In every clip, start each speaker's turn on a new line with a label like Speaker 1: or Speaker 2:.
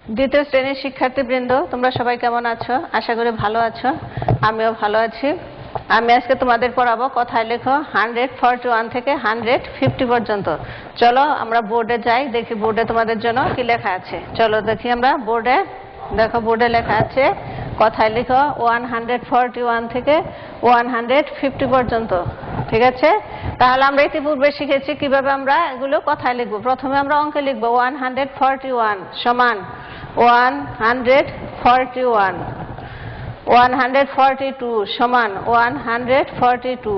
Speaker 1: দ্বিতীয় শ্রেণীর শিক্ষার্থীবৃন্দ, তোমরা সবাই কেমন আছো? আশা করি ভালো আছো। আমিও ভালো আছি। আমি আজকে তোমাদের পড়াবো কথায় লেখো 141 থেকে 150 পর্যন্ত। চলো আমরা বোর্ডে যাই, দেখি বোর্ডে তোমাদের জন্য কি লেখা আছে। চলো দেখি আমরা বোর্ডে। দেখো বোর্ডে লেখা আছে কথায় লেখো 141 থেকে 150 পর্যন্ত। ঠিক আছে, তাহলে আমরা ইতিপূর্বে শিখেছি কিভাবে আমরা এগুলো কথায় লিখবো। প্রথমে আমরা অঙ্কে লিখবো 141 সমান 141, 142 সমান 142,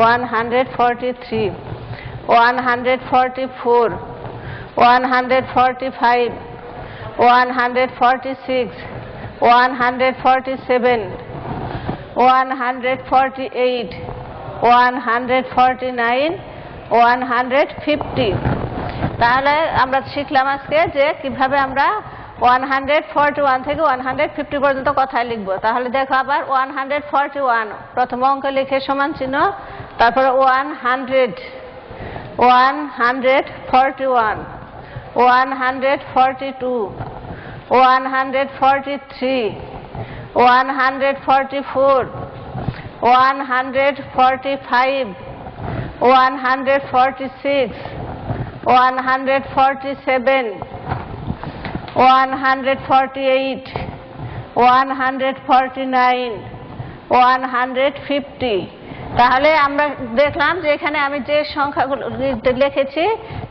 Speaker 1: 143, 144, 145, 146, 147, 148, 149, 150। তাহলে আমরা শিখলাম আজকে যে কিভাবে আমরা 141 থেকে 150 পর্যন্ত কথায় লিখবো। তাহলে দেখো আবার 141 প্রথম অঙ্ক লিখে সমান চিহ্ন, তারপরে 100, 141, 142, 143, 144, 145, 146, 147, 148, 149, 150। তাহলে আমরা দেখলাম যে এখানে আমি যে সংখ্যাগুলো লিখেছি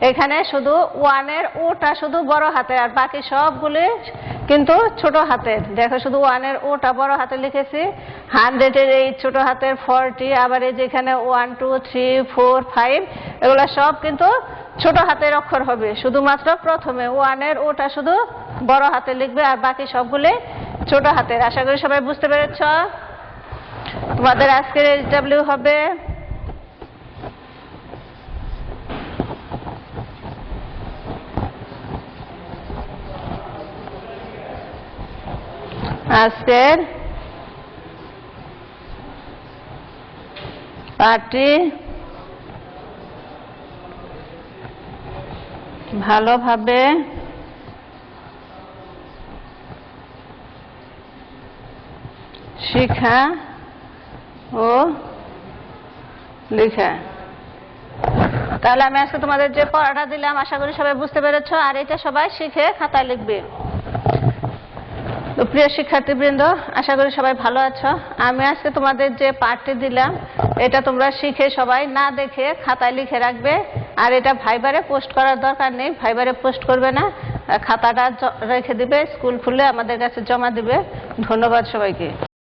Speaker 1: এখানে শুধু 1 এর ওটা শুধু বড় হাতের, আর বাকি সবগুলি কিন্তু ছোট হাতের। দেখো শুধু 1 এর ওটা বড় হাতে লিখেছি, 100 এর এই ছোট হাতের 40, আবার এই যেখানে 1 2 3 4 5 এগুলো সব কিন্তু ছোট হাতের অক্ষর হবে। শুধুমাত্র প্রথমে 1 এর ওটা শুধু বড় হাতে লিখবে, আর বাকি সবগুলি ছোট হাতের। আশা করি সবাই বুঝতে পেরেছ। তোমাদের আজকের এইচডব্লিউ হবে আজকের পাঠটি ভালোভাবে শিখা ও লেখা। তাহলে আমি আজকে তোমাদের যে পড়াটা দিলাম আশা করি সবাই বুঝতে পেরেছ, আর এটা সবাই শিখে খাতায় লিখবে। তো প্রিয় শিক্ষার্থীবৃন্দ, আশা করি সবাই ভালো আছো। আমি আজকে তোমাদের যে পাঠটি দিলাম এটা তোমরা শিখে সবাই না দেখে খাতায় লিখে রাখবে, আর এটা ভাইবারে পোস্ট করার দরকার নেই। ভাইবারে পোস্ট করবে না, খাতাটা রেখে দিবে, স্কুল খুলে আমাদের কাছে জমা দিবে। ধন্যবাদ সবাইকে।